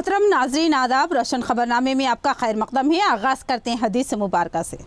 मोहतरम नाजरीन आदाब, रोशन खबरनामे में आपका खैर मकदम है। आगाज करते हैं हदीस मुबारक से।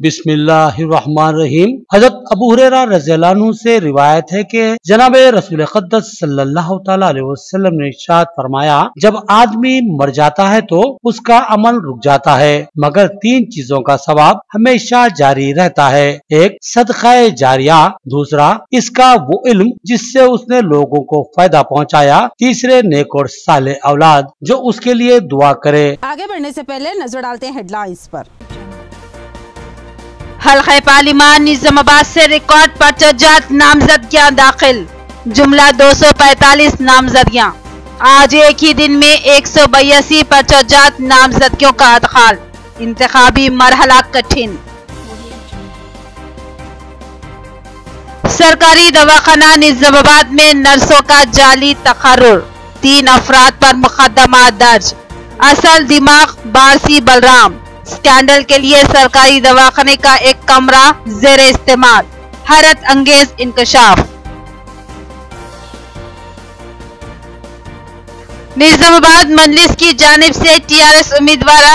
बिस्मिल्लाहिर्रहमानिर्रहीम। हजरत अबू हुरैरा रज़ियल्लाहु अन्हु से रिवायत है कि जनाब रसूल अक़दस सल्लल्लाहु तआला अलैहि वसल्लम ने इरशाद फरमाया, जब आदमी मर जाता है तो उसका अमल रुक जाता है मगर तीन चीजों का सवाब हमेशा जारी रहता है। एक सदका जारिया, दूसरा इसका वो इल्म जिससे उसने लोगों को फायदा पहुँचाया, तीसरे नेक और साले औलाद जो उसके लिए दुआ करे। आगे बढ़ने से पहले नजर डालते हैं हेडलाइंस पर। हल्क़े पार्लिमान निजामाबाद से रिकॉर्ड परचजात नामजदगियां दाखिल, जुमला 245 नामजदगियां। आज एक ही दिन में 182 परचजात नामजदगियों का अदखाल, इंतखाबी मरहला कठिन। सरकारी दवाखाना निजामाबाद में नर्सों का जाली तकर्रुर, 3 अफराद पर मुकदमा दर्ज। असल दिमाग बारसी बलराम, स्कैंडल के लिए सरकारी दवाखाने का एक कमरा जेर इस्तेमाल, हैरत अंगेज इंकशाफ। निजामाबाद मजलिस की जानिब से टीआरएस उम्मीदवार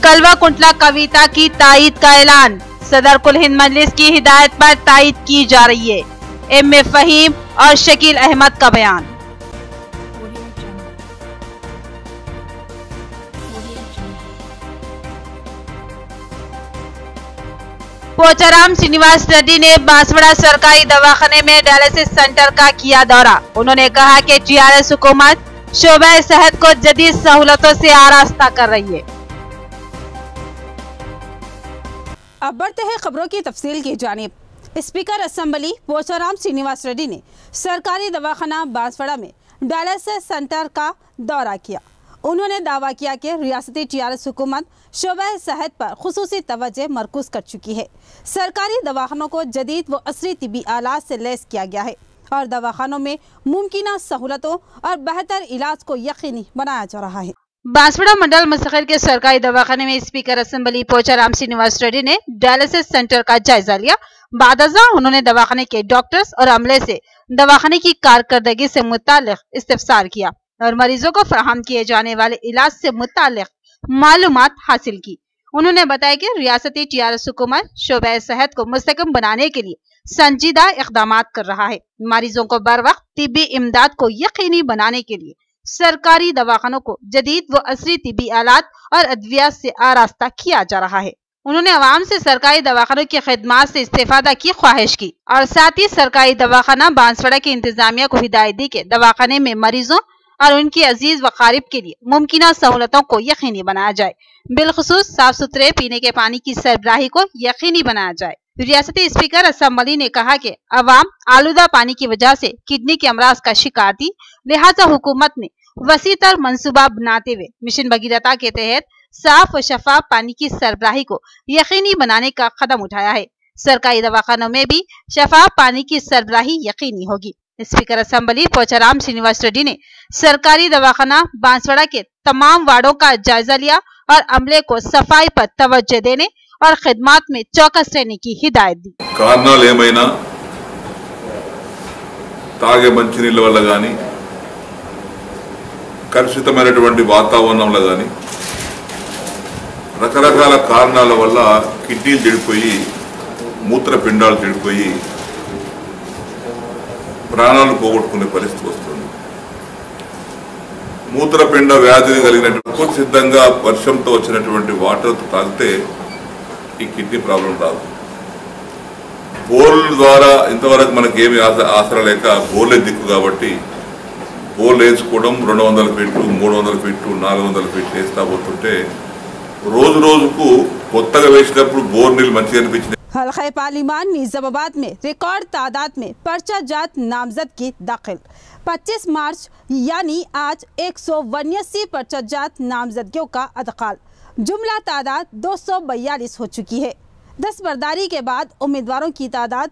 कलवा कुंटला कविता की तायीद का ऐलान, सदर कुल हिंद मजलिस की हिदायत पर तायीद की जा रही है। एम.ए. फहीम और शकील अहमद का बयान। पोचाराम श्रीनिवास रेड्डी ने बांसवाड़ा सरकारी दवाखाने में डायलिसिस सेंटर का किया दौरा। उन्होंने कहा कि टीआरएस हुकूमत शोबे सेहत को जदीद सहूलतों से आरास्ता कर रही है। अब बढ़ते हैं खबरों की तफसील की जानिब। स्पीकर असेंबली पोचाराम श्रीनिवास रेड्डी ने सरकारी दवाखाना बांसवाड़ा में डायलिसिस सेंटर का दौरा किया। उन्होंने दावा किया कि रियासती टीआरएस हुकूमत शोबे सेहत पर खुसूसी तवज्जो मरकूज कर चुकी है। सरकारी दवाखानों को जदीद व असरी तिबी आलात से लैस किया गया है और दवाखानों में मुमकिन सहूलतों और बेहतर इलाज को यकीनी बनाया जा रहा है। बांसवाड़ा मंडल मुस्तकिल के सरकारी दवाखाने में स्पीकर असेंबली पोचाराम श्रीनिवास रेड्डी ने डायलिसिस सेंटर का जायजा लिया। बादजा उन्होंने दवाखाने के डॉक्टर्स और अमले से दवाखाने की कारकर्दगी से मुतालिक इस्तिफसार किया और मरीजों को फराहम किए जाने वाले इलाज से मुतालिक मालूमात हासिल की। उन्होंने बताया कि रियासती टीआरएस हुकूमत शोबे सेहत को मुस्तकम बनाने के लिए संजीदा इक़दामात कर रहा है। मरीजों को बर वक्त तिब्बी इमदाद को यकीनी बनाने के लिए सरकारी दवाखानों को जदीद व असरी तिब्बी आलात और अद्वियात से आरास्ता किया जा रहा है। उन्होंने आवाम से सरकारी दवाखानों की खिदमात से इस्तेफादा की ख्वाहिश की और साथ ही सरकारी दवाखाना बांसवाड़ा की इंतजामिया को हिदायत दी कि दवाखाने में मरीजों और उनकी अजीज वकारिब के लिए मुमकिन सहूलतों को यकीनी बनाया जाए, बिलखुसूस साफ सुथरे पीने के पानी की सरबराही को यकीनी बनाया जाए। रियासती स्पीकर असेंबली ने कहा कि अवाम आलूदा पानी की वजह से किडनी के अमराज का शिकार थी, लिहाजा हुकूमत ने वसी तर मंसूबा बनाते हुए मिशन भगीरथा के तहत साफ व शफाफ पानी की सरबराही को यकीनी बनाने का कदम उठाया है। सरकारी दवाखानों में भी शफाफ पानी की सरबराही यकीनी होगी। स्पीकर असेंबली पोचाराम श्रीनिवास रेड्डी ने सरकारी दवाखाना बांसवाड़ा के तमाम वार्डों का जायजा लिया और अमले को सफाई पर तवज्जो देने और खिदमात में चौकस रहने की हिदायत दी। కారణాలు ఏమైనా తాగే మంచినీళ్ళ వల్ల గాని కలుషితమైనటువంటి వాతావరణంలో గాని రకరకాల కారణాల వల్ల కిడ్నీలు చెడిపోయి మూత్రపిండాలు చెడిపోయి ప్రాణాలు పోగొట్టుకునే పరిస్థితి వస్తుంది। మూత్రపిండ వ్యాధిని కలిగినటువంటి సిద్ధంగా వర్షంతో వచ్చినటువంటి వాటర్తో తాగితే ఈ కిడ్నీ ప్రాబ్లం రాదు। బోర్ల ద్వారా ఇంతవరకు మనకి ఏమి ఆసరా లేక బోర్లే దిక్కు కాబట్టి బోర్లు వేసుకోవడం 200 ఫీట్లు 300 ఫీట్లు 400 ఫీట్లు వేస్తా పోతుంటే రోజు రోజుకు కొత్తగా వేసినప్పుడు బోర్ నీళ్ళు మంచిగా అనిపించింది। हल्क़े पार्लिमान निजामाबाद में रिकॉर्ड तादाद में पर्चाजात नामजदगी दाखिल। 25 मार्च यानी आज 182 पर्चाजात नामजदगियों का अदखाल, जुमला तादाद 242 हो चुकी है। दस्तबरदारी के बाद उम्मीदवारों की तादाद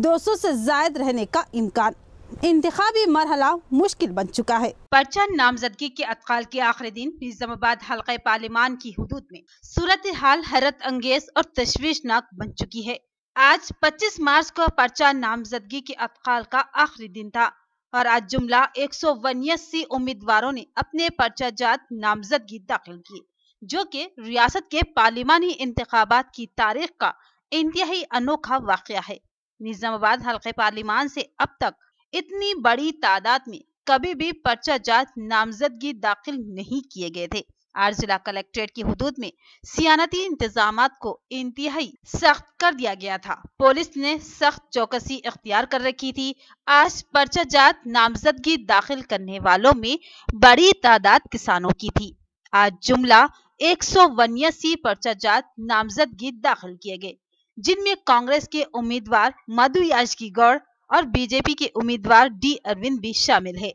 200 से जायद रहने का इम्कान। इंतखाबी मरहला मुश्किल बन चुका है। पर्चा नामजदगी के अदखाल के आखिरी दिन निजामाबाद हल्क़े पार्लिमान की हुदूद में सूरत हाल हैरत अंगेज और तशवीशनाक बन चुकी है। आज 25 मार्च को पर्चा नामजदगी के अतकाल का आखिरी दिन था और आज जुमला 189 उम्मीदवारों ने अपने पर्चा जात नामजदगी दाखिल की, जो कि रियासत के पार्लिमानी इंतखाबात की तारीख का इंतहाई अनोखा वाकया है। निजामाबाद हल्के पार्लिमान से अब तक इतनी बड़ी तादाद में कभी भी पर्चा जात नामजदगी दाखिल नहीं किए गए थे। आज जिला कलेक्ट्रेट की हुदूद में सियानती इंतजामात को इंतहाई सख्त कर दिया गया था। पुलिस ने सख्त चौकसी इख्तियार कर रखी थी। आज पर्चा जात नामजदगी दाखिल करने वालों में बड़ी तादाद किसानों की थी। आज जुमला 189 पर्चा जात नामजदगी दाखिल किए गए, जिनमें कांग्रेस के उम्मीदवार मधु याजकी गौड़ और बीजेपी के उम्मीदवार डी अरविंद भी शामिल है।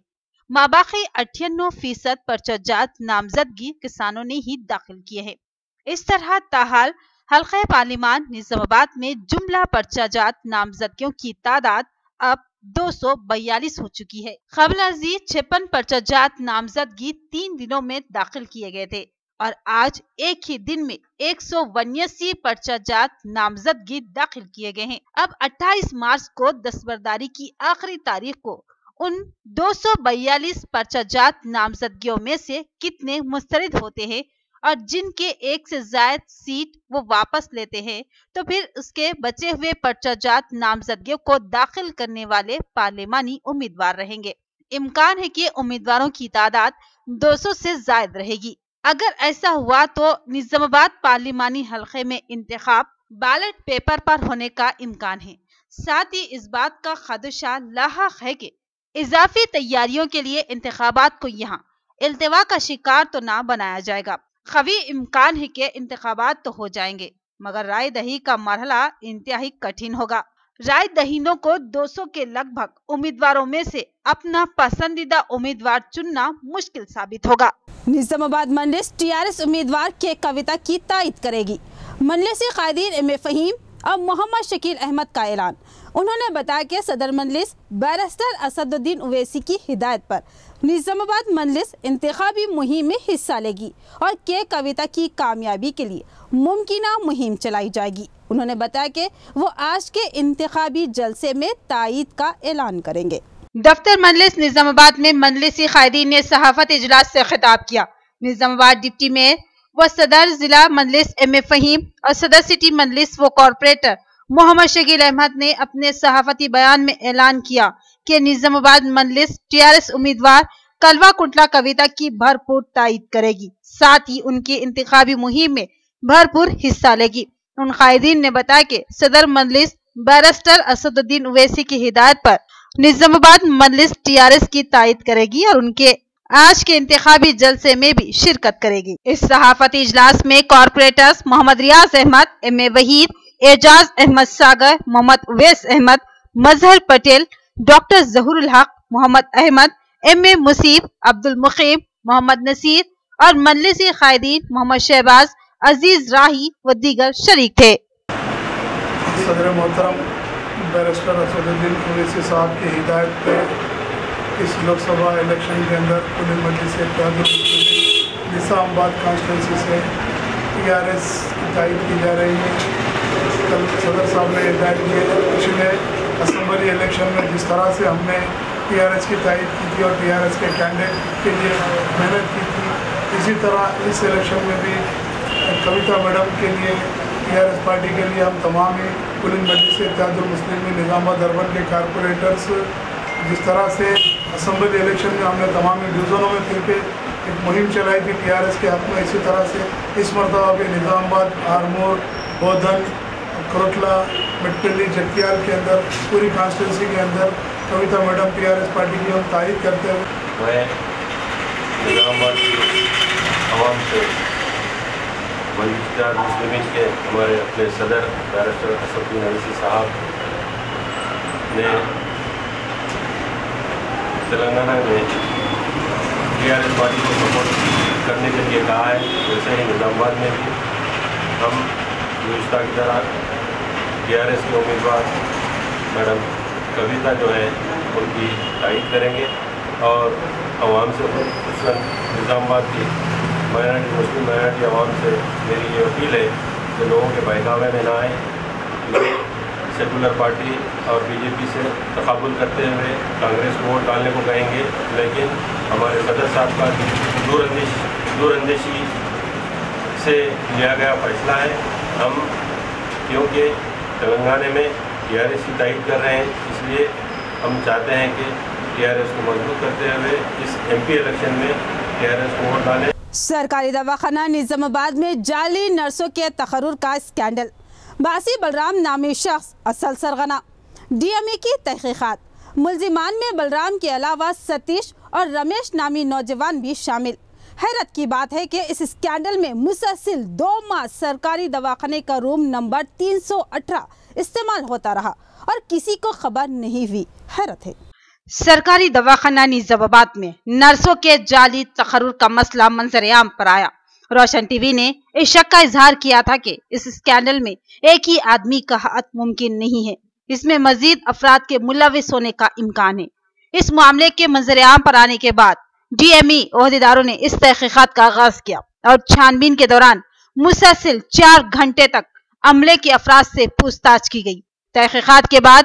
माबाकी 98% पर्चा जात नामजदगी किसानों ने ही दाखिल किए हैं। इस तरह ताहाल हल्का पार्लिमान निजामाबाद में जुमला पर्चा जात नामजदगियों की तादाद अब 242 हो चुकी है। क़ब्ल अज़ी 56 पर्चा जात नामजदगी 3 दिनों में दाखिल किए गए थे और आज एक ही दिन में 189 पर्चा जात नामजदगी दाखिल किए गए हैं। अब 28 मार्च को दस्तबरदारी की आखिरी तारीख को उन 242 पर्चा जात नामजदगियों में से कितने मुस्तरद होते हैं और जिनके एक से ज्यादा सीट वो वापस लेते हैं, तो फिर उसके बचे हुए पर्चा जात नामजदगियों को दाखिल करने वाले पार्लिमानी उम्मीदवार रहेंगे। इम्कान है कि उम्मीदवारों की तादाद 200 से ज्यादा रहेगी। अगर ऐसा हुआ तो निजामाबाद पार्लिमानी हल्के में इंतखाब बैलेट पेपर पर होने का इम्कान है। साथ ही इस बात का खदशा लाहक है कि इजाफी तैयारियों के लिए इंतखाबात को यहाँ इल्तिवा का शिकार तो ना बनाया जाएगा। खवी इम्कान है कि इंतखाबात तो हो जाएंगे, मगर राय दही का मरहला इंतहाई कठिन होगा। राय दहीनों को 200 के लगभग उम्मीदवारों में से अपना पसंदीदा उम्मीदवार चुनना मुश्किल साबित होगा। निजामाबाद मजलिस टीआरएस उम्मीदवार के कविता की तायद करेगी। मजलिसी कायदीन एम ए फहीम और मोहम्मद शकील अहमद का ऐलान। उन्होंने बताया कि सदर मजलिस बैरिस्टर असदुद्दीन ओवैसी की हिदायत पर निजामाबाद मजलिस इंतखाबी मुहिम में हिस्सा लेगी और के कविता की कामयाबी के लिए मुमकिना मुहिम चलाई जाएगी। उन्होंने बताया कि वो आज के इंतखाबी जलसे में तायद का ऐलान करेंगे। दफ्तर मजलिस निजामाबाद में मजलिसी कायदीन ने सहाफत इजलास से खिताब किया। निजामाबाद डिप्टी मेयर व सदर जिला मजलिस एम ए फहीम और सदर सिटी मजलिस व कॉरपोरेटर मोहम्मद शकील अहमद ने अपने सहाफती बयान में ऐलान किया कि निजामाबाद मजलिस टीआरएस उम्मीदवार कलवा कुंटला कविता की भरपूर तायद करेगी, साथ ही उनकी इंतखाबी मुहिम में भरपूर हिस्सा लेगी। उन कायदीन ने बताया कि सदर मजलिस बैरिस्टर असदुद्दीन ओवैसी की हिदायत पर निजामाबाद मजलिस टीआरएस की तायद करेगी और उनके आज के इंतखाबी जलसे में भी शिरकत करेगी। इस सहाफती इजलास में corporators Mohammed Riyaz Ahmed, M A Waheed, Ejaz Ahmed Sagar, Mohammed Uwais Ahmed, Mazhar Patel, doctor Zahurul Haq, Mohammed Ahmed, M A Museeb, Abdul Muqeem, Mohammed Naseer और मजलिसी कायदीन मोहम्मद शहबाज, अजीज राही व दीगर शरीक थे। सदर मोहतरम बैरिस्टर असदुद्दीन ओवैसी साहब की हिदायत पे इस लोकसभा इलेक्शन के अंदर कुल मजलिस निजामाबाद कॉन्स्टिट्यूंसी से टीआरएस की तायद की जा रही है। कल सदर साहब ने हिदायत की पिछले असम्बली इलेक्शन में जिस तरह से हमने टीआरएस की तायद की थी और टीआरएस के कैंडिडेट के लिए मेहनत की थी, इसी तरह इस इलेक्शन में भी कविता मैडम के लिए टीआरएस पार्टी के लिए हम तमाम ही कुल मजलिस इत्तेहादुल मुस्लिमीन निजामाबाद अर्बन के कारपोरेटर्स जिस तरह से असम्बली इलेक्शन में हमने तमाम डिवीज़नों में फिर के एक मुहिम चलाई थी टीआरएस के हक़ में, इसी तरह से इस मरतबा भी निजामाबाद, आरमोर, बोधन, करोटला, मिट्टली, जगतियाल के अंदर पूरी कॉन्स्टिट्यूंसी के अंदर कविता मैडम टीआरएस पार्टी की हम तारीफ करते हुए मैं निजामाबाद की आवाम से मजलिस मुस्लिमीन के हमारे अपने सदर बैरिस्टर असदुद्दीन ओवैसी साहब ने तेलंगाना में टीआरएस पार्टी को सपोर्ट करने के लिए कहा है, वैसे ही निजामाबाद में भी हम गुज़िश्ता की तरह टीआरएस के उम्मीदवार मैडम कविता जो है उनकी तायद करेंगे और आवाम से निजामाबाद की माइनॉरिटी मुस्लिम माइनॉरिटी आवाम से मेरी ये अपील है कि लोगों के बहकावे में ना आए। सेकुलर पार्टी और बीजेपी से तकाबुल करते हुए कांग्रेस को वोट डालने को कहेंगे, लेकिन हमारे सदर साहब का दूरअंदेशी से लिया गया फैसला है। हम क्योंकि तेलंगाना में टीआरएस की तायद कर रहे हैं, इसलिए हम चाहते हैं कि टीआरएस को मजबूत करते हुए इस एमपी इलेक्शन में टीआरएस को वोट डालें। सरकारी दवाखाना निजामाबाद में जाली नर्सों के तकर्रुर का स्कैंडल, बासी बलराम नामी शख्स असल सरगना, डीएमई की तहकीकात, मुलजिमान में बलराम के अलावा सतीश और रमेश नामी नौजवान भी शामिल। हैरत की बात है कि इस स्कैंडल में मुसलसिल 2 माह सरकारी दवाखाने का रूम नंबर 318 इस्तेमाल होता रहा और किसी को खबर नहीं हुई। हैरत है। सरकारी दवाखाना निजामाबाद में नर्सों के जाली तकर्रुर का मसला मंजर-ए-आम पर आया। रोशन टीवी ने इस शक का इजहार किया था कि इस स्कैंडल में एक ही आदमी का हाथ मुमकिन नहीं है, इसमें मजीद अफराद के मुलविस होने का इम्कान है। इस मामले के मंजर-ए-आम पर आने के बाद डीएमई ओहदेदारों ने इस तहकीकात का आगाज किया और छानबीन के दौरान मुसलसिल 4 घंटे तक अमले के अफराद से पूछताछ की गई। तहकीकात के बाद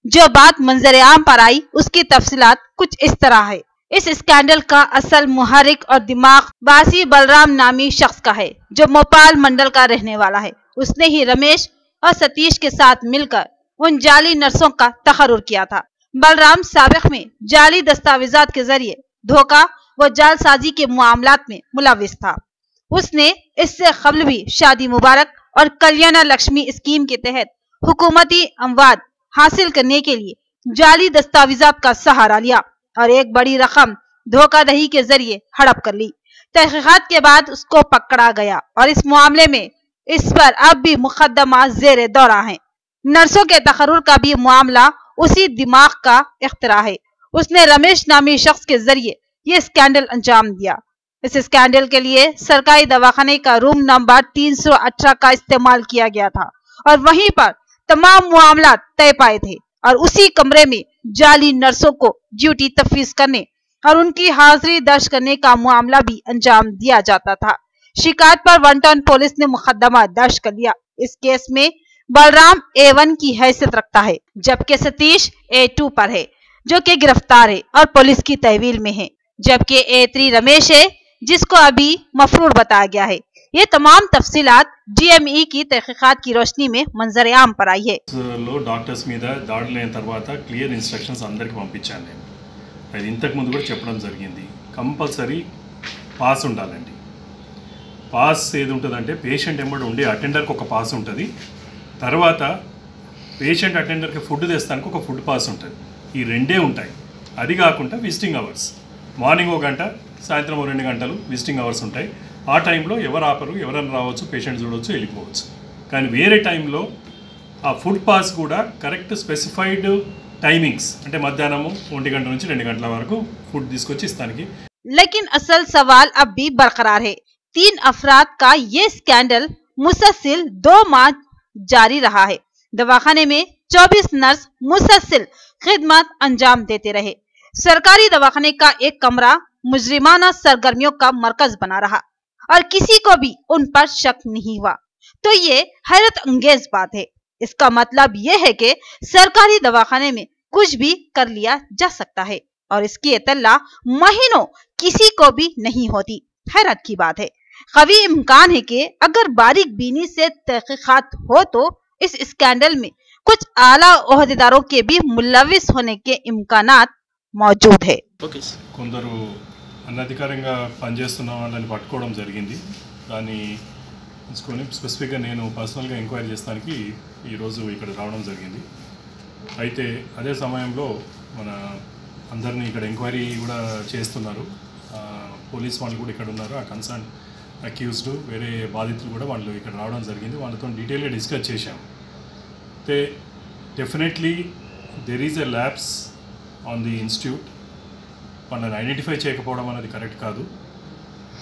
जो बात मंजर-ए-आम पर आई उसकी तफसीलात कुछ इस तरह है। इस स्कैंडल का असल मुहर्रिक और दिमाग बासी बलराम नामी शख्स का है, जो मोपाल मंडल का रहने वाला है। उसने ही रमेश और सतीश के साथ मिलकर उन जाली नर्सों का तकर्रुर किया था। बलराम साबिक में जाली दस्तावेजात के जरिए धोखा व जालसाजी के मामलात में मुलविस था। उसने इससे कबल भी शादी मुबारक और कल्याण लक्ष्मी स्कीम के तहत हुकूमती अमवाद हासिल करने के लिए जाली दस्तावेजात का सहारा लिया और एक बड़ी रकम धोखाधड़ी के जरिए हड़प कर ली। तहकीकात के बाद उसको पकड़ा गया और इस मामले में इस पर अब भी मुकदमा जेर दौरा है। नर्सों के तकर्रुर का भी मामला उसी दिमाग का इख्तिरा है। उसने रमेश नामी शख्स के जरिए ये स्कैंडल अंजाम दिया। इस स्कैंडल के लिए सरकारी दवाखाने का रूम नंबर 318 का इस्तेमाल किया गया था और वहीं पर तमाम मामला तय पाए थे और उसी कमरे में जाली नर्सों को ड्यूटी तफवीज करने और उनकी हाजिरी दर्ज करने का मामला भी अंजाम दिया जाता था। शिकायत पर 1 टाउन पुलिस ने मुकदमा दर्ज कर लिया। इस केस में बलराम A1 की हैसियत रखता है, जबकि सतीश A2 पर है, जो कि गिरफ्तार है और पुलिस की तहवील में है, जबकि A3 रमेश है, जिसको अभी मफरूर बताया गया है। ये तमाम तफसीलात डीएमई की तहकीकात की रोशनी में मंजर-ए-आम पर आई है। డాక్టర్స్ మీద దాడులు అయిన తర్వాత క్లియర్ ఇన్స్ట్రక్షన్స్ అందరికి పంపించాను నేను. అది ఇంతకు ముందు కూడా చెప్పడం జరిగింది. కంపల్సరీ పాస్ ఉండాలండి. పాస్ ఏది ఉంటుందంటే పేషెంట్ ఎంబడి ఉండే అటెండర్కి ఒక పాస్ ఉంటుంది, తర్వాత పేషెంట్ అటెండర్కి ఫుడ్ తెస్తానికి ఒక ఫుడ్ పాస్ ఉంటుంది. ఈ రెండే ఉంటాయి. అది కాకుండా విజిటింగ్ అవర్స్ మార్నింగ్ 1 గంట, సాయంత్రం 2 గంటలు విజిటింగ్ అవర్స్ ఉంటాయి. ఆ టైంలో ఎవరు ఆపరు, ఎవరైనా రావచ్చు, పేషెంట్ చూడవచ్చు, వెళ్ళిపోవచ్చు. కానీ వేరే టైంలో ఆ ఫుడ్ పాస్ కూడా కరెక్ట్ స్పెసిఫైడ్ టైమింగ్స్, అంటే మధ్యాహ్నము 1 గంట నుంచి 2 గంటల వరకు ఫుడ్ తీసుకొచ్చి ఇస్తానికి. लेकिन असल सवाल अब भी बरकरार है। 3 अफराद का ये स्कैंडल मुसलसिल 2 माह जारी रहा है। दवाखाने में 24 नर्स मुसलसिल खिदमत अंजाम देते रहे। सरकारी दवाखाने का एक कमरा मुजरिमाना सरगर्मियों का मरकज बना रहा और किसी को भी उन पर शक नहीं हुआ। तो ये हैरत अंगेज बात है। इसका मतलब ये है कि सरकारी दवाखाने में कुछ भी कर लिया जा सकता है और इसकी इत्तला महीनों किसी को भी नहीं होती। हैरत की बात है। कभी इम्कान है कि अगर बारीक बीनी से तहकीकात हो तो इस स्कैंडल में कुछ आला ओहदेदारों के भी मुलविस होने के इम्कानात मौजूद है। కొందరు అనధికారంగా పనిచేస్తున్న వాళ్ళని పట్టుకోవడం జరిగింది. దాన్ని తీసుకొని స్పెసిఫిక్గా నేను పర్సనల్గా ఎంక్వైరీ చేస్తానికి ఈరోజు ఇక్కడ రావడం జరిగింది. అయితే అదే సమయంలో మన అందరినీ ఇక్కడ ఎంక్వైరీ కూడా చేస్తున్నారు. పోలీస్ వాళ్ళు కూడా ఇక్కడ ఉన్నారు. ఆ కన్సర్న్ అక్యూజ్డ్ వేరే బాధితులు కూడా వాళ్ళు ఇక్కడ రావడం జరిగింది. వాళ్ళతో డీటెయిల్గా డిస్కస్ చేశాం. అయితే definitely there is a labs on the institute. వాళ్ళని ఐడెంటిఫై చేయకపోవడం అనేది కరెక్ట్ కాదు,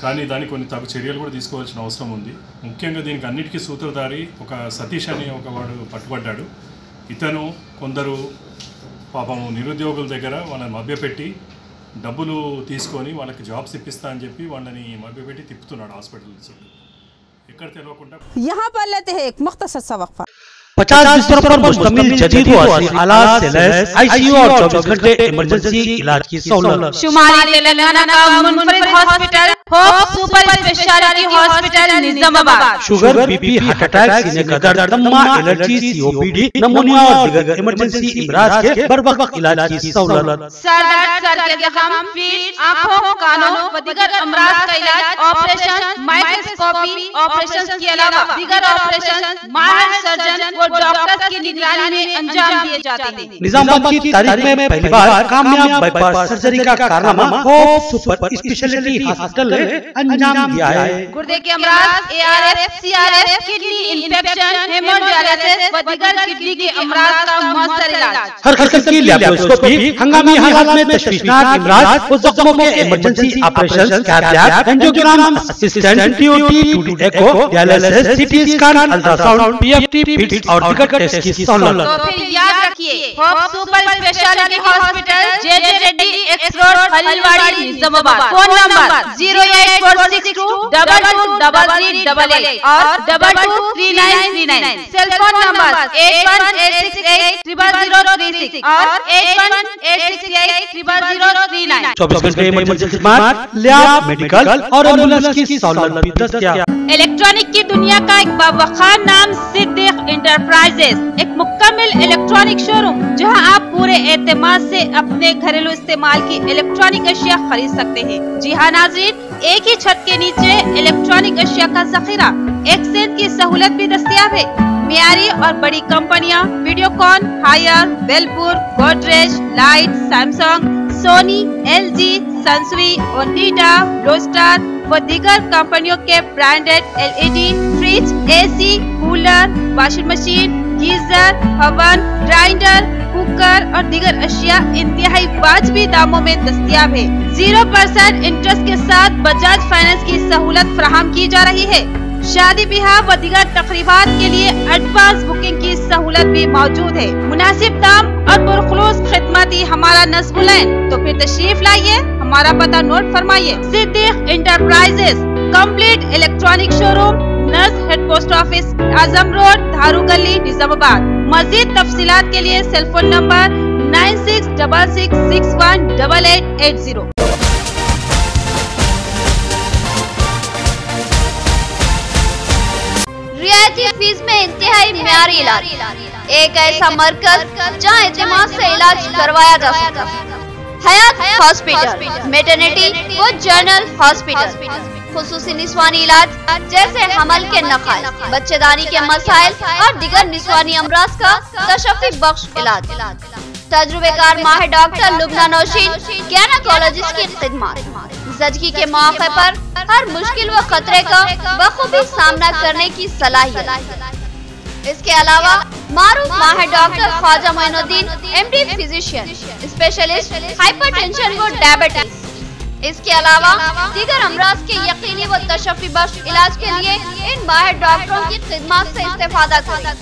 కానీ దానికి కొన్ని తగు చర్యలు కూడా తీసుకోవాల్సిన అవసరం ఉంది. ముఖ్యంగా దీనికి అన్నిటికీ సూత్రధారి ఒక సతీష్ అనే ఒక వాడు పట్టుబడ్డాడు. ఇతను కొందరు పాపం నిరుద్యోగుల దగ్గర వాళ్ళని మభ్యపెట్టి డబ్బులు తీసుకొని వాళ్ళకి జాబ్స్ ఇప్పిస్తా అని చెప్పి వాళ్ళని మభ్యపెట్టి తిప్పుతున్నాడు హాస్పిటల్ చుట్టూ. ఎక్కడ తెలియకుండా. यहाँ पर लेते हैं एक मुख्तसर सा वक्फा। 50 बिस्तरों पर मुश्तमिल जदीद व असली आलात से लैस आईसीयू और 24 घंटे इमरजेंसी इलाज की सहूलत। शुमाली तेलंगाना का मुनफरिद hospital Hope super speciality hospital Nizamabad. Sugar, BP, heart attack, सीने का दर्द, दमा, एलर्जी, सीओपीडी, निमोनिया और दीगर इमरजेंसी इमराज के बर वक्त इलाज की सहूलत। सर दर्द, सर के जख्म, फीट, आँखों, कानों व दीगर अमराज का इलाज, ऑपरेशन, माइक्रोस्कोपी ऑपरेशन के अलावा दीगर ऑपरेशन माहिर सर्जन व डॉक्टर्स की निगरानी में अंजाम दिए जाते हैं। निजामाबाद की तारीख में पहली बार कामयाब बाईपास सर्जरी का कारनामा होप सुपर स्पेशलिटी हॉस्पिटल ने अंजाम दिया है। गुर्दे के अमराज, ARF, CRF, kidney infection, hemodialysis व दीगर किडनी के अमराज का मौसर इलाज। हर किस्म की लैप्रोस्कोपी, हंगामी हालात में तशवीशनाक इमराज, जख्मों के emergency operation, cath, angiogram, assistant, TOT, 2D echo, dialysis, CT scan, ultrasound, PFT, fits और दीगर टेस्ट की सहूलत। तो फिर याद रखिए, Hope super speciality hospital, JJ Reddy X road, Haldwadi, Nizamabad. Phone number 08462 223388 और 223939। सेल फोन नंबर 8186800036 और 8186800039। 24 घंटे इमरजेंसी स्मार्ट लैब, मेडिकल और एम्बुलेंस की सहूलत भी दस्तयाब। इलेक्ट्रॉनिक की दुनिया का एक बावखार नाम सिद्दीक इंटरप्राइजेस, एक मुकम्मल इलेक्ट्रॉनिक शोरूम जहां आप पूरे एतमाद से अपने घरेलू इस्तेमाल की इलेक्ट्रॉनिक अशिया खरीद सकते हैं। जी हाँ नाज़रीन, एक ही छत के नीचे इलेक्ट्रॉनिक अशिया का जखीरा, एक्सचेंज की सहूलत भी दस्तयाब है। मियारी और बड़ी कंपनियां वीडियोकॉन, हायर, बेलपुर, गोदरेज, लाइट, Samsung, Sony, LG, Sansui, Onida, Blue Star व दीगर कंपनियों के branded LED, fridge, AC, cooler, washing machine, geyser, oven, grinder, cooker और दीगर अशिया इंतहाई वाजबी दामों में दस्तयाब है। 0% इंटरेस्ट के साथ बजाज फाइनेंस की सहूलत फराहम की जा रही है। शादी ब्याह व दीगर तकरीबात के लिए एडवांस बुकिंग की सहूलत भी मौजूद है। मुनासिब दाम और पुरखुलूस खिदमती हमारा नस्बुल है। तो फिर तशरीफ लाइए, हमारा पता नोट फरमाइए। Siddique enterprises, complete electronic showroom, near head post office, Azam road, Dharu गली, निजामाबाद। मजीद तफसीलात के लिए सेल फोन नंबर 9666618880। रियायती फीस में इंतहाई मियारी इलाज, एक ऐसा मरकज जहां एतमाद से इलाज करवाया जा सकता है। हयात हॉस्पिटल, मेटर्निटी व जनरल हॉस्पिटल, खुसूसी निस्वानी इलाज जैसे हमल के नकाइस, बच्चेदानी के मसाइल और दीगर निस्वानी अमराज का तशफ़ी बख्श इलाज। तजुर्बेकार माहिर डॉक्टर लुबना नौशीन गैनाकोलॉजिस्ट की खिदमत, ज़चगी के मौके पर हर मुश्किल व खतरे का बखूबी सामना करने की सलाहियत। इसके अलावा मारूफ माहिर doctor Khwaja Moinuddin MD physician, specialist hypertension व डायबिटीज। इसके अलावा दीगर अमराज के यकीनी व तशफ़ी बख्श इलाज के लिए इन माहिर डॉक्टरों की खिदमत से इस्तेफादा करें।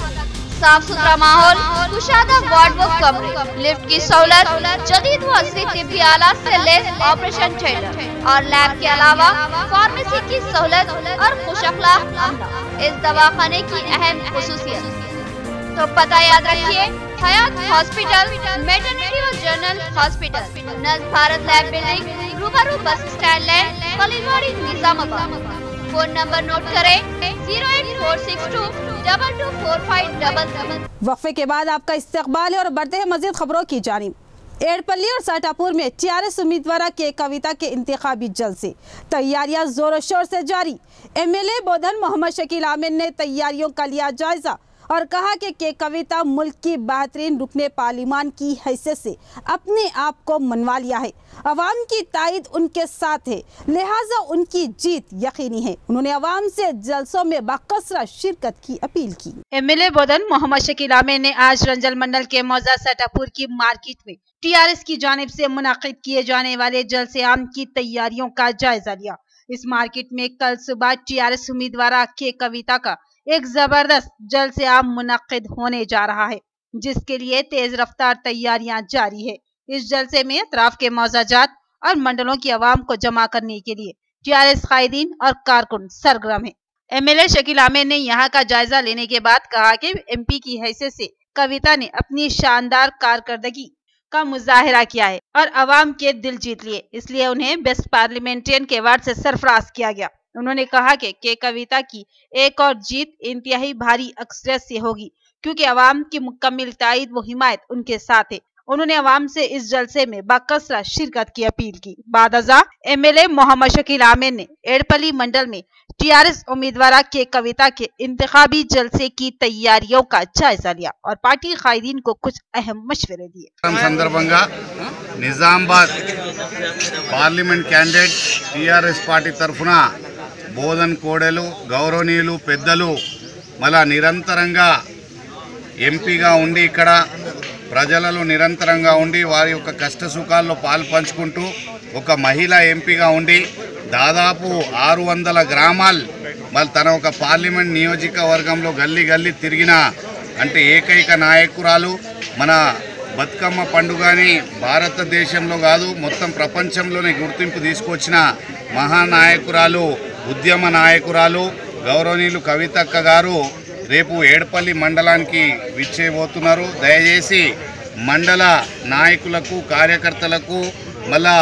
साफ सुथरा माहौल, कुशादा वार्ड व कमरे, लिफ्ट की सहूलत, जदीद व असली तिब्बी आलात से लैस ऑपरेशन थिएटर और लैब के अलावा फार्मेसी की सहूलत और खुश अखलाक अमला इस दवाखाने की अहम खुसूसियत। तो पता याद रखिए, हयात हॉस्पिटल, मेटर्निटी और जनरल हॉस्पिटल, नज़ भारत लैब बिल्डिंग, रूबरू bus stand land, Khaleelwadi, Nizamabad. Phone number note करें 08462 224577। वक्फे के बाद आपका इस्तकबाल है और बढ़ते हैं मजीद खबरों की जानिब। एड़पल्ली और साटापुर में TRS उम्मीदवार के कविता के इंतखाबी जलसे, तैयारियां जोरों शोर से जारी। MLA बोधन मोहम्मद शकील आमिर ने तैयारियों का लिया जायजा और कहा कि कविता मुल्क की बेहतरीन रुकने पार्लिमान की हैसियत से अपने आप को मनवा लिया है। अवाम की तायद उनके साथ है, लिहाजा उनकी जीत यकीनी है। उन्होंने अवाम से जलसों में बाकसरत शिरकत की अपील की। MLA बोधन मोहम्मद शकील आमिर ने आज रंजल मंडल के मौजा साटापुर की मार्केट में TRS की जानिब से मुनाकिद किए जाने वाले जलसे आम की तैयारियों का जायजा लिया। इस मार्केट में कल सुबह TRS उम्मीदवार के कविता का एक जबरदस्त जलसे आम मुनक्किद होने जा रहा है, जिसके लिए तेज रफ्तार तैयारियां जारी है। इस जलसे में अतराफ के मौजाजात और मंडलों की आवाम को जमा करने के लिए TRS कायदीन और कारकुन सरगर्म है। एमएलए शकील अहमद ने यहाँ का जायजा लेने के बाद कहा कि एमपी की हैसियत से कविता ने अपनी शानदार कारकर्दगी का मुजाहिरा किया है और अवाम के दिल जीत लिए, इसलिए उन्हें बेस्ट पार्लियामेंटेरियन के अवार्ड से सरफराज किया गया। उन्होंने कहा कि कविता की एक और जीत इंतहाई भारी अक्सरियत से होगी, क्योंकि अवाम की मुकम्मल तायद व हिमायत उनके साथ है। उन्होंने अवाम से इस जलसे में बाकसरत शिरकत की अपील की। बादजा एमएलए मोहम्मद शकील अहमद ने एडपल्ली मंडल में टीआरएस उम्मीदवार के कविता के इंतखाबी जलसे की तैयारियों का जायजा लिया और पार्टी कायदीन को कुछ अहम मशवरे दिए। संदर्भंगा Nizamabad parliament candidate TRS party तरफुन बोधन कोडेलु गौरवनीयुलु पेद्दलु मला निरंतరంగా ఎంపీగా ఉండి ఇక్కడ ప్రజలలో నిరంతరంగా ఉండి వారి యొక్క కష్ట సుఖాల్లో పాలు పంచుకుంటూ ఒక మహిళా ఎంపీగా ఉండి దాదాపు 600 గ్రామాలు మళ్ళీ తన ఒక పార్లమెంట్ నియోజకవర్గంలో గల్లీ గల్లీ తిరిగిన అంటే ఏకైక నాయకురాలు మన బతుకమ్మ పండుగని భారతదేశంలో కాదు మొత్తం ప్రపంచంలోనే గుర్తింపు తీసుకొచ్చిన మహానాయకురాలు ఉద్యమ నాయకురాలు గౌరవనీయులు కవితక్క గారు రేపు ఏడపల్లి మండలానికి విచ్చేయబోతున్నారు। దయచేసి మండల నాయకులకు కార్యకర్తలకు మళ్ళా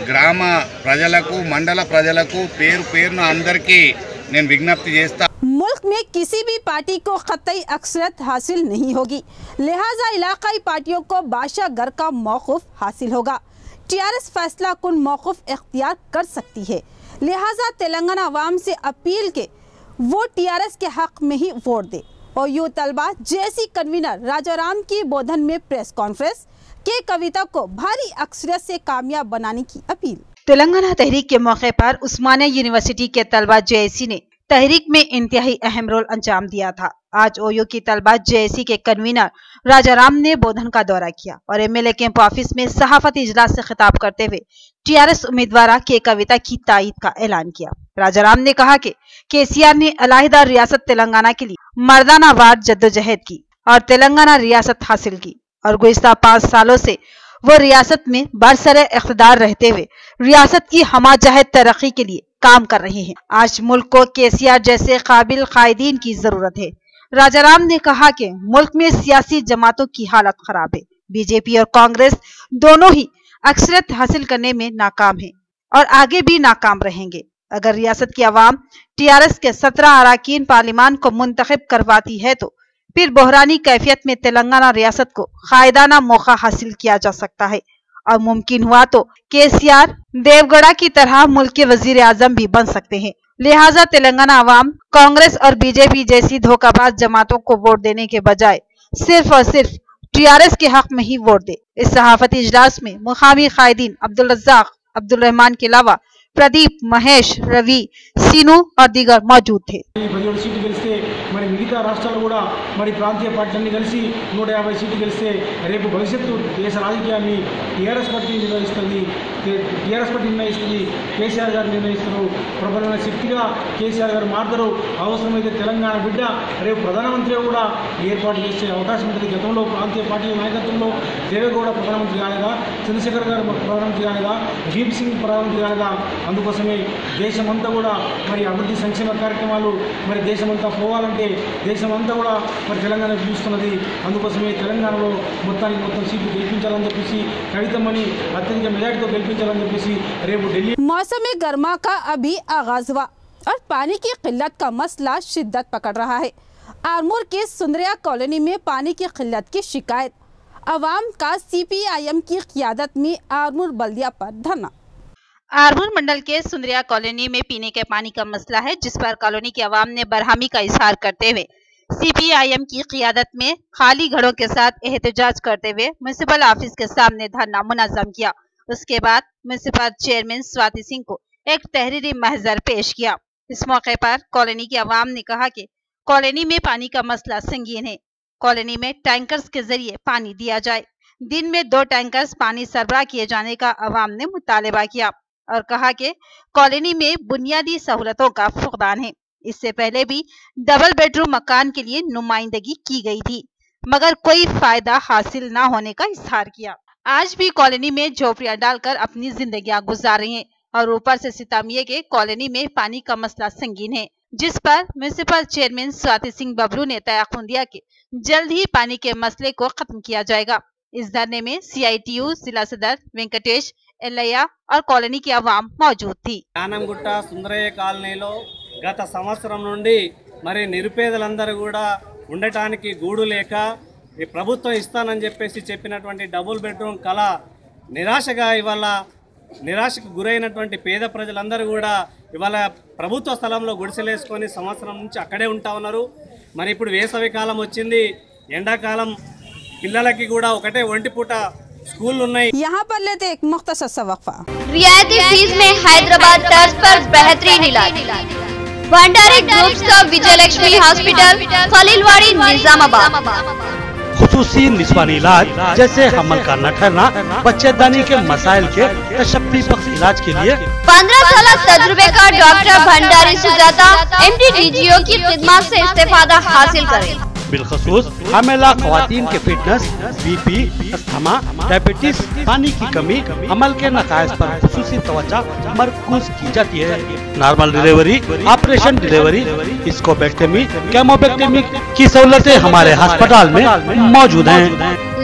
గ్రామ ప్రజలకు మండల ప్రజలకు పేరు పేరున అందరికీ నేను విజ్ఞప్తి చేస్తా। मुल्क में किसी भी पार्टी को क़तई अक्सरियत हासिल नहीं होगी, लिहाजा इलाकाई पार्टियों को बादशाह घर का मौक़िफ़ हासिल होगा। टीआरएस फैसला कुन मौक़िफ़ इख्तियार कर सकती है, लिहाजा तेलंगाना अवाम से अपील के वो टीआरएस के हक में ही वोट दे। और यू तलबा जेसी कन्वीनर राजाराम की बोधन में प्रेस कॉन्फ्रेंस के कविता को भारी अक्सरियत से कामयाब बनाने की अपील। तेलंगाना तहरीक के मौके पर उस्मानिया यूनिवर्सिटी के तलबा जेएसी ने तहरीक में इंतहाई अहम रोल अंजाम दिया था। आज ओयू की तलबा जेएसी के कन्वीनर राजाराम ने बोधन का दौरा किया और एमएलए कैंप ऑफिस में सहाफती इजलास से खिताब करते हुए टीआरएस उम्मीदवार के कविता की तायद का ऐलान किया। राजाराम ने कहा कि केसीआर ने अलहदा रियासत तेलंगाना के लिए मर्दाना वार जद्दोजहद की और तेलंगाना रियासत हासिल की और गुज़िश्ता 5 सालों से वो रियासत में बरसरे इख्तिदार रहते हुए रियासत की हमाजहत तरक्की के लिए काम कर रहे हैं। आज मुल्क को केसीआर जैसे काबिल कायदीन की जरूरत है। राजाराम ने कहा कि मुल्क में सियासी जमातों की हालत खराब है। बीजेपी और कांग्रेस दोनों ही अक्सरियत हासिल करने में नाकाम है और आगे भी नाकाम रहेंगे। अगर रियासत की आवाम टीआरएस के 17 अरकान पार्लिमान को मुंतखब करवाती है तो फिर बहरानी कैफियत में तेलंगाना रियासत को कायदाना मौका हासिल किया जा सकता है और मुमकिन हुआ तो केसीआर देवगढ़ा की तरह मुल्क के वजीर आजम भी बन सकते हैं। लिहाजा तेलंगाना अवाम कांग्रेस और बीजेपी जैसी धोखाबाज जमातों को वोट देने के बजाय सिर्फ और सिर्फ टीआरएस के हक में ही वोट दे। इस सहाफती इजलास में मुकामी कायदीन अब्दुल रज़्ज़ाक, अब्दुल रहमान के अलावा प्रदीप, महेश, रवि, सीनू और दीगर मौजूद थे। మరి మిగతా రాష్ట్రాలు కూడా మరి ప్రాంతీయ పార్టీలన్నీ కలిసి 150 సీట్లు గెలిస్తే రేపు భవిష్యత్తు దేశ రాజకీయాన్ని టీఆర్ఎస్ పార్టీ నిర్వహిస్తుంది, టీఆర్ఎస్ పార్టీ నిర్ణయిస్తుంది, కేసీఆర్ గారు నిర్ణయిస్తారు। ప్రబలమైన శక్తిగా కేసీఆర్ గారు మారుతారు। అవసరమైతే తెలంగాణ బిడ్డ రేపు ప్రధానమంత్రిగా కూడా ఏర్పాటు చేసే అవకాశం ఉంటుంది। గతంలో ప్రాంతీయ పార్టీల నాయకత్వంలో దేవేగౌడ ప్రధానమంత్రి కాలేదా, చంద్రశేఖర్ గారు ప్రధానమంత్రి కాలేదా, వీప్ సింగ్ ప్రధానమంత్రి కాలేదా? అందుకోసమే దేశమంతా కూడా మరి అభివృద్ధి సంక్షేమ కార్యక్రమాలు మరి దేశమంతా పోవాలంటే దేశమంతా కూడా మరి తెలంగాణ చూస్తున్నది। అందుకోసమే తెలంగాణలో మొత్తానికి మొత్తం సీట్లు గెలిపించాలని చెప్పేసి కవితమ్మని అత్యధిక మెజార్టీతో గెలిపించాలని చెప్పేసి రేపు ఢిల్లీ। मौसम गर्मा का अभी आगाज हुआ और पानी की किल्लत का मसला शिद्दत पकड़ रहा है। आरमूर के सुंदरिया कॉलोनी में पानी की किल्लत की शिकायत, अवाम का सीपीआईएम की क़ियादत में आरमूर बल्दिया पर धरना। आरमूर मंडल के सुंदरिया कॉलोनी में पीने के पानी का मसला है, जिस पर कॉलोनी के अवाम ने बरहमी का इजहार करते हुए सीपीआईएम की क़ियादत में खाली घड़ों के साथ एहतजाज करते हुए म्युनिसिपल ऑफिस के सामने धरना मुनज़्ज़म किया। उसके बाद म्युनिसिपल चेयरमैन स्वाति सिंह को एक तहरीरी महजर पेश किया। इस मौके पर कॉलोनी के अवाम ने कहा कि कॉलोनी में पानी का मसला संगीन है। कॉलोनी में टैंकर्स के जरिए पानी दिया जाए। दिन में 2 टैंकर्स पानी सरबराह किए जाने का अवाम ने मुतालबा किया और कहा कि कॉलोनी में बुनियादी सहूलतों का फुकदान है। इससे पहले भी डबल बेडरूम मकान के लिए नुमाइंदगी की गई थी, मगर कोई फायदा हासिल न होने का इजहार किया। आज भी कॉलोनी में झोपड़ियां डालकर अपनी जिंदगियां गुजार रही हैं और ऊपर से सितम ये कि कॉलोनी में पानी का मसला संगीन है। जिस पर म्युनिसिपल चेयरमैन स्वाति सिंह बबलू ने तयाकुन दिया कि जल्द ही पानी के मसले को खत्म किया जाएगा। इस धरने में CITU जिला सदर वेंकटेश एल्लయ్య और कॉलोनी की आवाम मौजूद थी। యానంగుట్ట సుందరయ్య కాలనీలో గత సంవత్సరం నుండి మరి నిరుపేదలందరూ కూడా ఉండటానికి గూడు లేక ఈ ప్రభుత్వం ఇస్తానని చెప్పినటువంటి డబుల్ బెడ్రూమ్ కళ నిరాశకు గురైనటువంటి పేద ప్రజలందరూ కూడా ఇవాళ ప్రభుత్వ స్థలంలో గుడిసెలేసుకొని సంవత్సరం నుంచి అక్కడే ఉంటా ఉన్నారు। మరి ఇప్పుడు వేసవి కాలం వచ్చింది, ఎండాకాలం పిల్లలకి కూడా ఒకటే ఒంటిపూట स्कूल ఉన్నాయి। यहाँ पर लेते एक मुख्तसर सा वक्फा। रियायती फीस में हैदराबाद तर्ज पर बेहतरीन इलाज। भंडारी ग्रुप्स का विजयलक्ष्मी हॉस्पिटल, खलीलवाड़ी, निजामाबाद। खुसूसी निस्वानी इलाज जैसे हमल का न ठहरना, बच्चेदानी के मसाइल के तशफ़्फ़ी बख्श इलाज के लिए 15 साल तजुर्बे का doctor Bhandari Sujata MD DGO की खिदमत से इस्तेफादा हासिल करें। बिलखसूस हामिला ख़वातीन के फिटनेस, BP, अस्थमा, डायबिटीज, पानी की कमी, अमल के नकायस पर खुसूसी तवज्जो मरकूज की जाती है। नॉर्मल डिलीवरी, ऑपरेशन डिलीवरी, स्कोपेक्टमी, केमोपेक्टमी की सहूलतें हमारे अस्पताल में मौजूद हैं।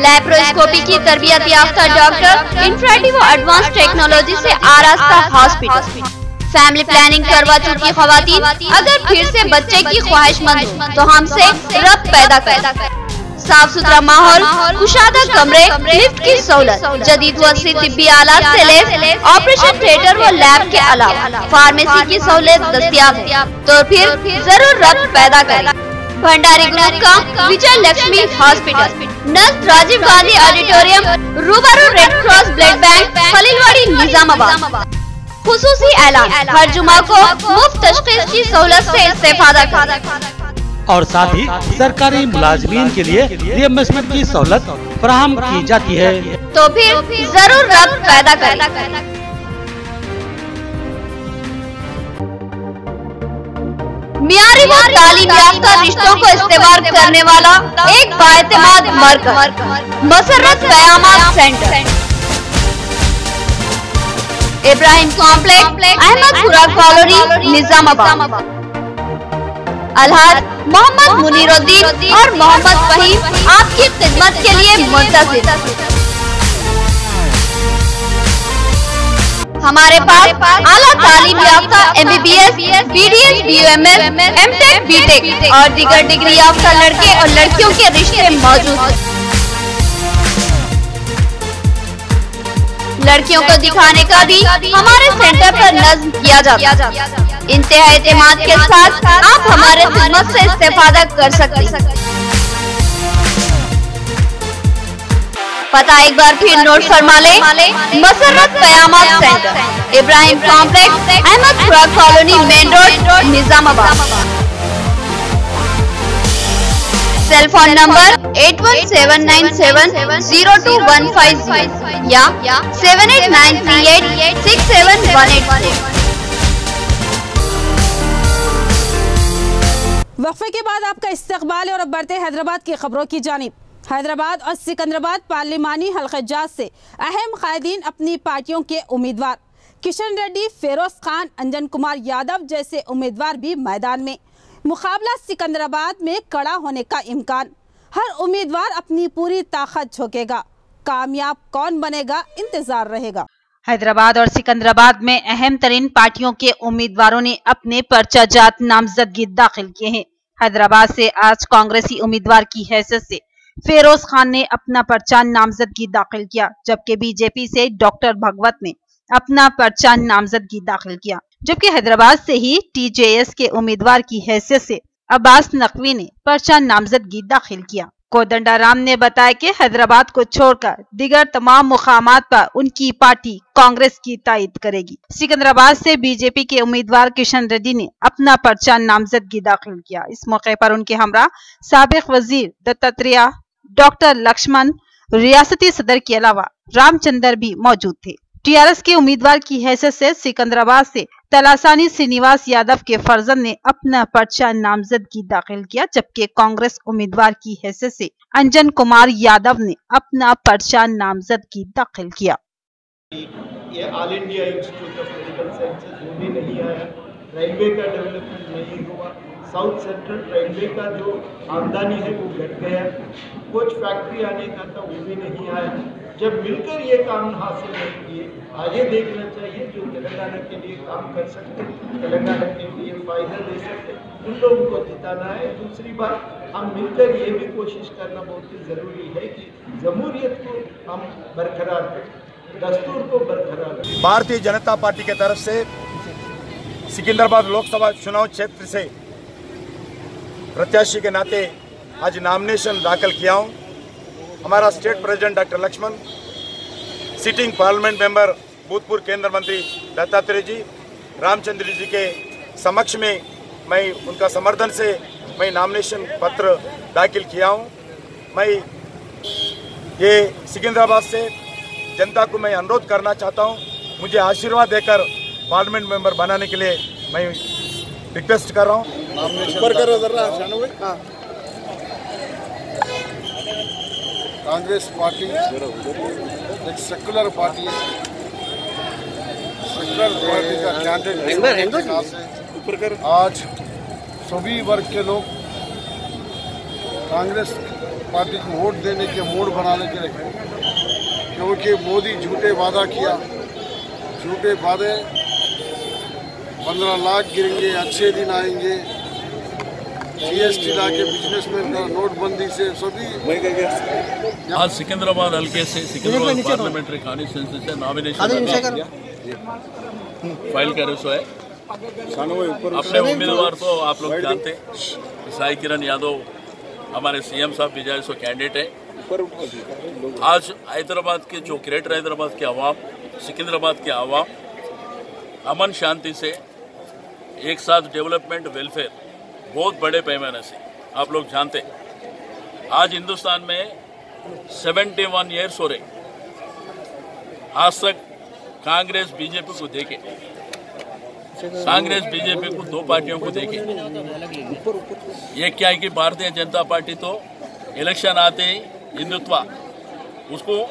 लैप्रोस्कोपी की तरबियत याफ्ता डॉक्टर, इंफ्रारेड व एडवांस टेक्नोलॉजी से आरास्ता हॉस्पिटल। फैमिली प्लानिंग करवा चुकी खवातीन अगर फिर से बच्चे की ख्वाहिशमंद हो तो हमसे रब्त पैदा करें। साफ सुथरा माहौल, कुशादा कमरे, लिफ्ट की सहूलत, जदीद व असली तिब्बी आलात से लैस ऑपरेशन थिएटर व लैब के अलावा फार्मेसी की सहूलत दस्तियाब है, तो फिर जरूर रब्त पैदा करें। भंडारी ग्रुप का विजयलक्ष्मी हॉस्पिटल, नज़दीक राजीव गांधी ऑडिटोरियम, रूबरू red cross blood bank, Khaleelwadi, Nizamabad. खुसूसी ऐलान, हर जुमा को मुफ्त तशखीस की सहूलत से इस्तेफादा करें। और साथ ही सरकारी मुलाजमीन के लिए रिएम्बर्समेंट की सहूलत फराहम की जाती है, तो फिर जरूर रब्त पैदा करें। मियारी व तालीम याफ्ता रिश्तों को इस्तेमाल करने वाला एक बाएतमाद मरकज, Masarrat Qayamat centre, Ibrahim complex, Ahmedpura colony, Nizamabad. Alhaj Mohammed Muneeruddin और मोहम्मद फहीम आपकी खिदमत के लिए मुंतज़िर। हमारे पास आला तालीम याफ्ता MBBS, BDS, BUMS, MTech, BTech और दीगर डिग्री याफ्ता लड़के और लड़कियों के रिश्ते मौजूद हैं। लड़कियों को दिखाने का भी हमारे सेंटर पर नज़्म किया जाता है। इंतहा एतमाद के साथ आप हमारे खिदमत से इस्तेफादा कर सकते हैं। पता एक बार फिर नोट फरमा ले, Musarrat Qayamat centre, Ibrahim complex, Ahmedpura colony, main road, Nizamabad. Cell phone number 8179702150 या 7893867181। वक्फे के बाद आपका इस्तकबाल और अब बढ़ते हैदराबाद की खबरों की जानिब। हैदराबाद और सिकंदराबाद पार्लिमानी हल्क़े-जात से अहम कायदीन अपनी पार्टियों के उम्मीदवार किशन रेड्डी, फेरोज खान, अंजन कुमार यादव जैसे उम्मीदवार भी मैदान में। मुकाबला सिकंदराबाद में कड़ा होने का इम्कान। हर उम्मीदवार अपनी पूरी ताकत झोंकेगा। कामयाब कौन बनेगा, इंतजार रहेगा। हैदराबाद और सिकंदराबाद में अहम तरीन पार्टियों के उम्मीदवारों ने अपने पर्चाजात नामजदगी दाखिल किए हैं। हैदराबाद से आज कांग्रेसी उम्मीदवार की हैसियत से फेरोज खान ने अपना पर्चा नामजदगी दाखिल किया, जबकि बीजेपी से डॉक्टर भगवत ने अपना पर्चा नामजदगी दाखिल किया। जबकि हैदराबाद से ही TJS के उम्मीदवार की हैसियत से अब्बास नकवी ने पर्चा नामजदगी दाखिल किया। कोदंडाराम ने बताया कि हैदराबाद को छोड़कर दिगर तमाम मुकामात पर उनकी पार्टी कांग्रेस की तायद करेगी। सिकंदराबाद से बीजेपी के उम्मीदवार किशन रेड्डी ने अपना पर्चा नामजदगी दाखिल किया। इस मौके पर उनके हमरा साबिक वजीर दत्तात्रेय, डॉक्टर लक्ष्मण, रियासती सदर के अलावा रामचंद्र भी मौजूद थे। TRS के उम्मीदवार की हैसियत से सिकंदराबाद से तलासानी श्रीनिवास यादव के फर्जंद ने अपना पर्चा नामजदगी दाखिल किया, जबकि कांग्रेस उम्मीदवार की हैसियत से अंजन कुमार यादव ने अपना पर्चा नामजदगी दाखिल किया। ये all India institute of medical sciences वो भी नहीं आया, रेलवे का डेवलपमेंट नहीं हुआ, साउथ सेंट्रल रेलवे का जो आमदनी है वो घट गया, कुछ फैक्ट्री आने का था वो भी नहीं आया। जब मिलकर ये काम हासिल नहीं किए, आगे देखना चाहिए जो तेलंगाना के लिए काम कर सकते, तेलंगाना के लिए फ़ायदा दे सकते, उन लोगों को जिताना है। दूसरी बात, हम मिलकर ये भी कोशिश करना बहुत ही ज़रूरी है कि जमहूरियत को हम बरकरार रखें, दस्तूर को बरकरार रखें। भारतीय जनता पार्टी की तरफ से सिकंदराबाद लोकसभा चुनाव क्षेत्र से प्रत्याशी के नाते आज नॉमिनेशन दाखिल किया हूँ। हमारा state president doctor Laxman, sitting parliament member भूतपूर्व केंद्र मंत्री दत्तात्रेय जी, रामचंद्र जी के समक्ष में मैं उनका समर्थन से मैं नॉमिनेशन पत्र दाखिल किया हूँ। मैं ये सिकंदराबाद से जनता को मैं अनुरोध करना चाहता हूँ, मुझे आशीर्वाद देकर पार्लियामेंट मेंबर बनाने के लिए मैं रिक्वेस्ट कर रहा हूँ। कांग्रेस पार्टी एक सेकुलर पार्टी है, सेकुलर पार्टी का कैंडिडेट आज सभी वर्ग के लोग कांग्रेस पार्टी को वोट देने के मूड बनाने के लिए, क्योंकि मोदी झूठे वादा किया, झूठे वादे 15 लाख गिरेंगे, अच्छे दिन आएंगे, जीएसटी लाके बिजनेसमैन का नोटबंदी से सभी। आज सिकंदराबाद हल्के से सिकंदराबाद पार्लियामेंट्री कॉन्स्टिट्यूंसी से नॉमिनेशन फाइल करे सो है। अपने उम्मीदवार तो आप लोग जानते हैं, साई किरण यादव हमारे सीएम साहब विजय सो कैंडिडेट है। आज हैदराबाद के जो ग्रेटर हैदराबाद के अवाम, सिकंदराबाद के अवाम अमन शांति से एक साथ डेवलपमेंट वेलफेयर बहुत बड़े पैमाने से आप लोग जानते हैं। आज हिंदुस्तान में 71 ईयर्स हो रहे, आज तक कांग्रेस बीजेपी को देखे, कांग्रेस बीजेपी को दो पार्टियों को देखे। ये क्या है कि भारतीय जनता पार्टी तो इलेक्शन आते ही हिंदुत्व उसको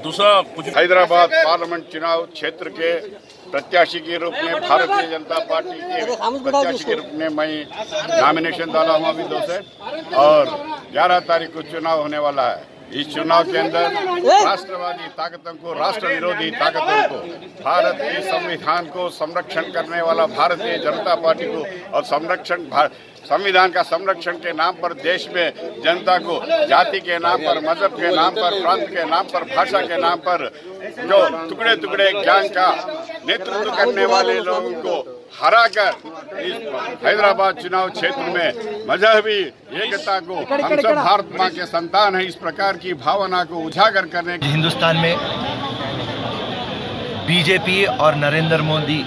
दूसरा कुछ। हैदराबाद पार्लियामेंट चुनाव क्षेत्र के प्रत्याशी के रूप में भारतीय जनता पार्टी के प्रत्याशी के रूप में मैं नॉमिनेशन डाला हूँ अभी 2 से, और 11 तारीख को चुनाव होने वाला है। इस चुनाव के अंदर राष्ट्रवादी ताकतों को, राष्ट्र विरोधी ताकतों को, भारत के संविधान को संरक्षण करने वाला भारतीय जनता पार्टी को और संविधान का संरक्षण के नाम पर देश में जनता को जाति के नाम पर, मजहब के नाम पर, प्रांत के नाम पर, भाषा के नाम पर जो टुकड़े टुकड़े ज्ञान का नेतृत्व करने वाले लोगों को हराकर इस हैदराबाद चुनाव क्षेत्र में मजहबी एकता को, हम सब भारत माँ के संतान हैं, इस प्रकार की भावना को उजागर करने। हिंदुस्तान में बीजेपी और नरेंद्र मोदी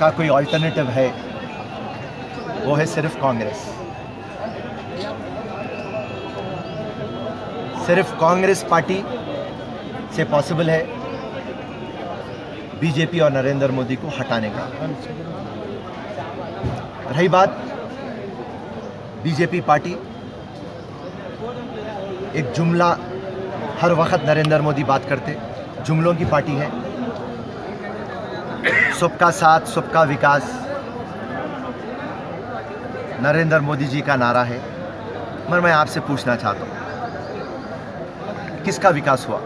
का कोई ऑल्टरनेटिव है, वो है सिर्फ कांग्रेस। सिर्फ कांग्रेस पार्टी से पॉसिबल है बीजेपी और नरेंद्र मोदी को हटाने का। रही बात बीजेपी पार्टी, एक जुमला हर वक्त नरेंद्र मोदी बात करते, जुमलों की पार्टी है। सबका साथ, सबका विकास नरेंद्र मोदी जी का नारा है। मगर मैं आपसे पूछना चाहता हूं, किसका विकास हुआ?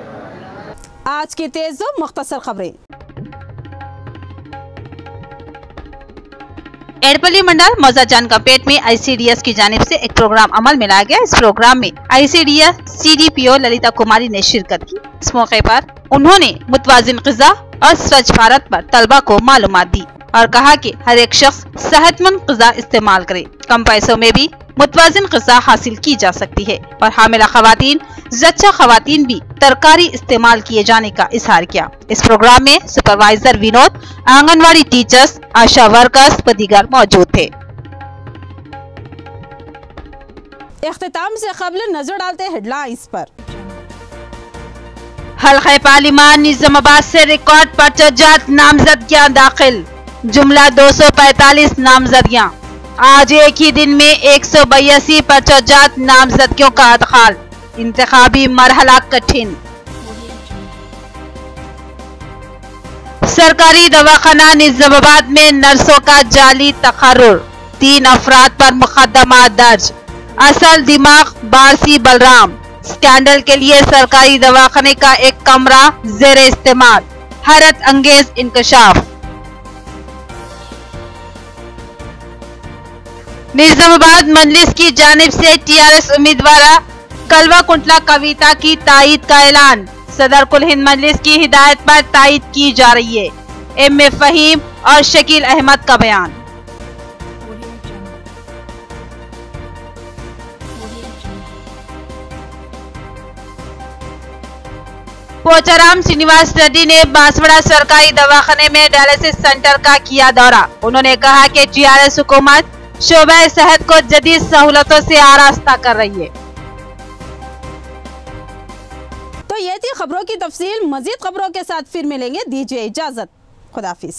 आज की तेज और मुख्तसर खबरें। एडपल्ली मंडल मौजाजान का पेट में आईसीडीएस की जानिब से एक प्रोग्राम अमल में लाया गया। इस प्रोग्राम में आईसीडीएस सीडीपीओ ललिता कुमारी ने शिरकत की। इस मौके पर उन्होंने मुतवाजिन ग़िज़ा और स्वच्छ भारत पर तलबा को मालूमात दी और कहा कि हर एक शख्स सेहतमंद ग़िज़ा इस्तेमाल करे, कम पैसों में भी मुतवाजिन ग़िज़ा हासिल की जा सकती है। और हामिला खवातीन, ज़च्चा खवातीन भी तरकारी इस्तेमाल किए जाने का इजहार किया। इस प्रोग्राम में सुपरवाइजर विनोद, आंगनवाड़ी टीचर्स, आशा वर्कर्स व दीगर मौजूद थे। इख्तिताम से कबल नजर डालते हेडलाइंस पर। हल्क़े पार्लिमान निज़ामाबाद से रिकॉर्ड परचजात नामजदगियां दाखिल, जुमला 245 नामजदगियां। आज एक ही दिन में 182 परचजात नामजदगियों का अदखाल, इंतखाबी मरहला कठिन। सरकारी दवाखाना निजामाबाद में नर्सों का जाली तकर्रुर, 3 अफराद पर मुकदमा दर्ज। असल दिमाग बारसी बलराम। स्कैंडल के लिए सरकारी दवाखाने का एक कमरा जेर इस्तेमाल, हैरत अंगेज इंकशाफ। निजामाबाद मजलिस की जानिब से टीआरएस उम्मीदवार कलवा कुंटला कविता की तायीद का ऐलान। सदर कुल हिंद मजलिस की हिदायत पर तायीद की जा रही है। एम.ए. फहीम और शकील अहमद का बयान। पोचाराम श्रीनिवास रेड्डी ने बांसवाड़ा सरकारी दवाखाने में डायलिसिस सेंटर का किया दौरा। उन्होंने कहा कि टीआरएस हुकूमत शोबे सेहत को जदीद सहूलतों से आरास्ता कर रही है। तो ये थी खबरों की तफसील। मजीद खबरों के साथ फिर मिलेंगे। दीजिए इजाजत। खुदाफिज।